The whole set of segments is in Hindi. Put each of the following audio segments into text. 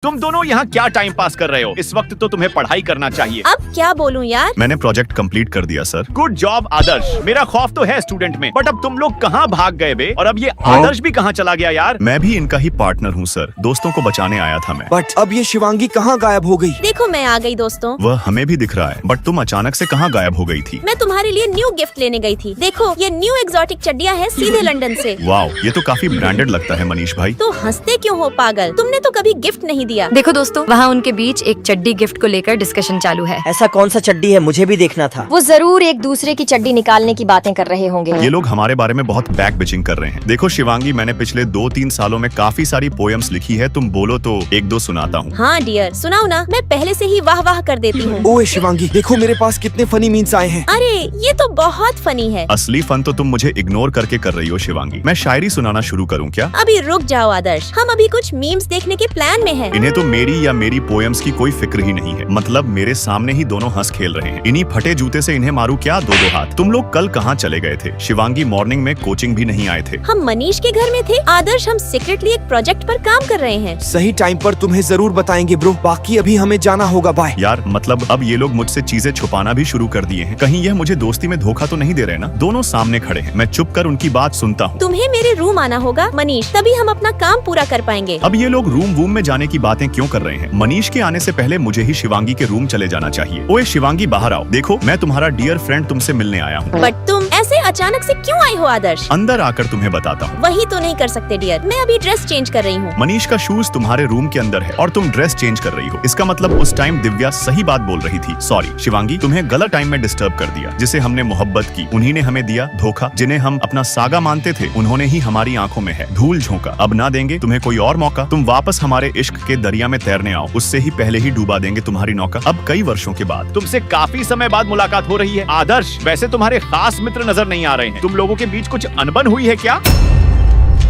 तुम दोनों यहाँ क्या टाइम पास कर रहे हो? इस वक्त तो तुम्हें पढ़ाई करना चाहिए। अब क्या बोलूं यार। मैंने प्रोजेक्ट कंप्लीट कर दिया सर। गुड जॉब आदर्श। मेरा खौफ तो है स्टूडेंट में, बट अब तुम लोग कहाँ भाग गए बे? और अब ये आदर्श भी कहाँ चला गया यार? मैं भी इनका ही पार्टनर हूँ सर, दोस्तों को बचाने आया था मैं। बट अब ये शिवांगी कहाँ गायब हो गई? देखो मैं आ गई दोस्तों। वह हमें भी दिख रहा है, बट तुम अचानक से कहाँ गायब हो गई थी? मैं तुम्हारे लिए न्यू गिफ्ट लेने गई थी। देखो ये न्यू एग्जॉटिक चड्डियाँ है सीधे लंदन से। वाओ, ये तो काफी ब्रांडेड लगता है मनीष भाई। तो हंसते क्यों हो पागल? तुमने तो कभी गिफ्ट नहीं दिया। देखो दोस्तों, वहाँ उनके बीच एक चड्डी गिफ्ट को लेकर डिस्कशन चालू है। ऐसा कौन सा चड्डी है, मुझे भी देखना था। वो जरूर एक दूसरे की चड्डी निकालने की बातें कर रहे होंगे। ये लोग हमारे बारे में बहुत बैक बिचिंग कर रहे हैं। देखो शिवांगी, मैंने पिछले 2-3 सालों में काफी सारी पोएम्स लिखी है, तुम बोलो तो 1-2 सुनाता हूँ। हाँ डियर सुनाओ ना, मैं पहले से ही वाह वाह कर देती हूँ। ओए शिवांगी, देखो मेरे पास कितने फनी मीम्स आए हैं। अरे ये तो बहुत फनी है। असली फन तो तुम मुझे इग्नोर करके कर रही हो शिवांगी। मैं शायरी सुनाना शुरू करूँ क्या? अभी रुक जाओ आदर्श, हम अभी कुछ मीम्स देखने के प्लान में हैं। इन्हें तो मेरी या मेरी पोएम्स की कोई फिक्र ही नहीं है। मतलब मेरे सामने ही दोनों हंस खेल रहे हैं। इन्हीं फटे जूते से इन्हें मारू क्या 2-2 हाथ। तुम लोग कल कहाँ चले गए थे? शिवांगी मॉर्निंग में कोचिंग भी नहीं आए थे। हम मनीष के घर में थे। आदर्श हम सीक्रेटली एक प्रोजेक्ट पर काम कर रहे हैं। सही टाइम पर तुम्हें जरूर बताएंगे ब्रो। बाकी अभी हमें जाना होगा, बाय। यार मतलब अब ये लोग मुझसे चीजें छुपाना भी शुरू कर दिए हैं। कहीं यह मुझे दोस्ती में धोखा तो नहीं दे रहे ना? दोनों सामने खड़े हैं, मैं चुप कर उनकी बात सुनता हूँ। तुम्हें मेरे रूम आना होगा मनीष, तभी हम अपना काम पूरा कर पाएंगे। अब ये लोग रूम वूम में जाने की बातें क्यों कर रहे हैं? मनीष के आने से पहले मुझे ही शिवांगी के रूम चले जाना चाहिए। ओए शिवांगी बाहर आओ। देखो मैं तुम्हारा डियर फ्रेंड तुमसे मिलने आया हूँ। बट तुम ऐसे अचानक से क्यों आई हो आदर्श? अंदर आकर तुम्हें बताता हूँ। वही तो नहीं कर सकते डियर, मैं अभी ड्रेस चेंज कर रही हूँ। मनीष का शूज तुम्हारे रूम के अंदर है और तुम ड्रेस चेंज कर रही हो। इसका मतलब उस टाइम दिव्या सही बात बोल रही थी। सॉरी शिवांगी, तुम्हें गलत टाइम में डिस्टर्ब कर दिया। जिसे हमने मोहब्बत की उन्हीं ने हमें दिया धोखा। जिन्हें हम अपना सागा मानते थे उन्होंने ही हमारी आंखों में है धूल झोंका। अब ना देंगे तुम्हें कोई और मौका। तुम वापस हमारे इश्क के दरिया में तैरने आओ, उससे ही पहले ही डूबा देंगे तुम्हारी नौका। अब कई वर्षों के बाद तुमसे काफी समय बाद मुलाकात हो रही है। आदर्श वैसे तुम्हारे खास मित्र नजर नहीं आ रहे हैं। तुम लोगों के बीच कुछ अनबन हुई है क्या?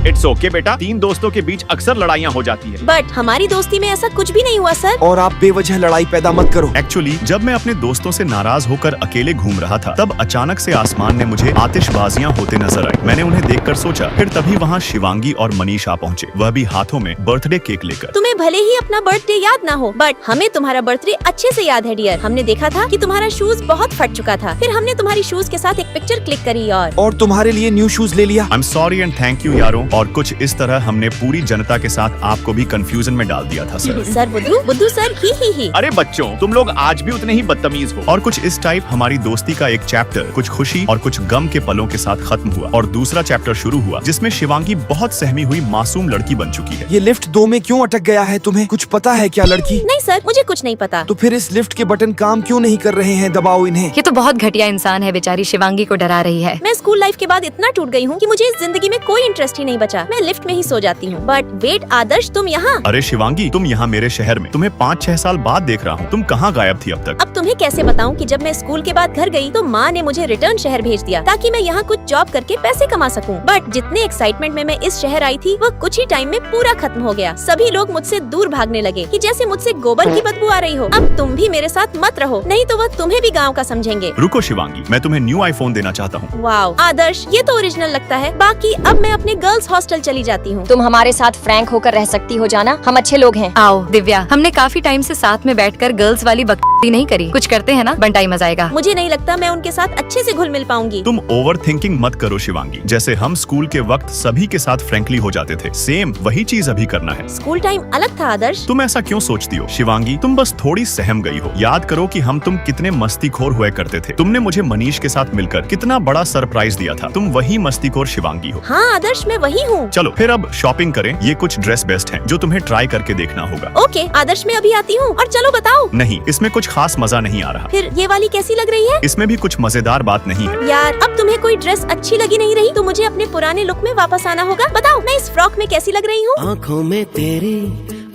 इट्स ओके बेटा, 3 दोस्तों के बीच अक्सर लड़ाइयाँ हो जाती है। बट हमारी दोस्ती में ऐसा कुछ भी नहीं हुआ सर। और आप बेवजह लड़ाई पैदा मत करो। एक्चुअली जब मैं अपने दोस्तों से नाराज होकर अकेले घूम रहा था, तब अचानक से आसमान में मुझे आतिशबाजियां होते नजर आई। मैंने उन्हें देखकर सोचा, फिर तभी वहाँ शिवांगी और मनीष आ पहुँचे, वह भी हाथों में बर्थडे केक लेकर। तुम्हें भले ही अपना बर्थडे याद ना हो, बट हमें तुम्हारा बर्थडे अच्छे से याद है डियर। हमने देखा था कि तुम्हारा शूज बहुत फट चुका था, फिर हमने तुम्हारी शूज के साथ एक पिक्चर क्लिक करी और तुम्हारे लिए न्यू शूज ले लिया। I am sorry and thank you यारों। और कुछ इस तरह हमने पूरी जनता के साथ आपको भी कंफ्यूजन में डाल दिया था सर। सर बुद्धू सर ही। अरे बच्चों, तुम लोग आज भी उतने ही बदतमीज हो। और कुछ इस टाइप हमारी दोस्ती का एक चैप्टर कुछ खुशी और कुछ गम के पलों के साथ खत्म हुआ और दूसरा चैप्टर शुरू हुआ, जिसमें शिवांगी बहुत सहमी हुई मासूम लड़की बन चुकी है। ये लिफ्ट 2 में क्यों अटक गया है? तुम्हें कुछ पता है क्या लड़की? नहीं सर, मुझे कुछ नहीं पता। तो फिर इस लिफ्ट के बटन काम क्यों नहीं कर रहे हैं? दबाओ इन्हें। ये तो बहुत घटिया इंसान है, बेचारी शिवांगी को डरा रही है। मैं स्कूल लाइफ के बाद इतना टूट गई हूँ कि मुझे इस जिंदगी में कोई इंटरेस्ट ही नहीं बचा। मैं लिफ्ट में ही सो जाती हूँ। बट वेट आदर्श, तुम यहाँ? अरे शिवांगी, तुम यहाँ मेरे शहर में। तुम्हें 5-6 साल बाद देख रहा हूँ। तुम कहाँ गायब थी अब तक? अब तुम्हें कैसे बताऊं कि जब मैं स्कूल के बाद घर गई तो माँ ने मुझे रिटर्न शहर भेज दिया ताकि मैं यहाँ कुछ जॉब करके पैसे कमा सकूं। बट जितने एक्साइटमेंट में मैं इस शहर आई थी वो कुछ ही टाइम में पूरा खत्म हो गया। सभी लोग मुझसे दूर भागने लगे कि जैसे मुझसे गोबर की बदबू आ रही हो। अब तुम भी मेरे साथ मत रहो, नहीं तो वह तुम्हें भी गाँव का समझेंगे। रुको शिवांगी, मैं तुम्हें न्यू आईफोन देना चाहता हूँ। वाओ आदर्श, ये तो ओरिजिनल लगता है। बाकी अब मैं अपने गर्ल्स हॉस्टल चली जाती हूँ। तुम हमारे साथ फ्रैंक होकर रह सकती हो जाना, हम अच्छे लोग हैं। आओ दिव्या, हमने काफी टाइम से साथ में बैठकर गर्ल्स वाली बकवासी नहीं करी। कुछ करते हैं ना, बंटाई मजा आएगा। मुझे नहीं लगता मैं उनके साथ अच्छे से घुल मिल पाऊंगी। तुम ओवर थिंकिंग मत करो शिवांगी। जैसे हम स्कूल के वक्त सभी के साथ फ्रेंकली हो जाते थे, सेम वही चीज अभी करना है। स्कूल टाइम अलग था आदर्श। तुम ऐसा क्यों सोचती हो शिवांगी? तुम बस थोड़ी सहम गई हो। याद करो कि हम तुम कितने मस्तीखोर हुआ करते थे। तुमने मुझे मनीष के साथ मिलकर कितना बड़ा सरप्राइज दिया था। तुम वही मस्तीखोर शिवांगी हो। हाँ आदर्श, मैं वही हूँ। चलो फिर अब शॉपिंग करें। ये कुछ ड्रेस बेस्ट हैं जो तुम्हें ट्राई करके देखना होगा। ओके आदर्श, मैं अभी आती हूँ। और चलो बताओ। नहीं, इसमें कुछ खास मजा नहीं आ रहा। फिर ये वाली कैसी लग रही है? इसमें भी कुछ मजेदार बात नहीं है। यार अब तुम्हें कोई ड्रेस अच्छी लगी नहीं रही तो मुझे अपने पुराने लुक में वापस आना होगा। बताओ मैं इस फ्रॉक में कैसी लग रही हूँ? आँखों में तेरी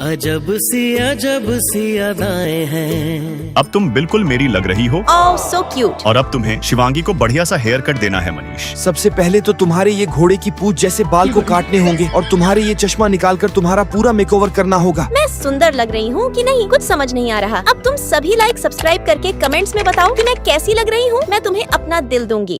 अजब सी अदाएं हैं। अब तुम बिल्कुल मेरी लग रही हो। ओह सो क्यूट। और अब तुम्हें शिवांगी को बढ़िया सा हेयर कट देना है मनीष। सबसे पहले तो तुम्हारे ये घोड़े की पूंछ जैसे बाल को काटने होंगे और तुम्हारे ये चश्मा निकालकर तुम्हारा पूरा मेकओवर करना होगा। मैं सुंदर लग रही हूँ कि नहीं, कुछ समझ नहीं आ रहा। अब तुम सभी लाइक सब्सक्राइब करके कमेंट्स में बताओ कि मैं कैसी लग रही हूँ। मैं तुम्हें अपना दिल दूंगी।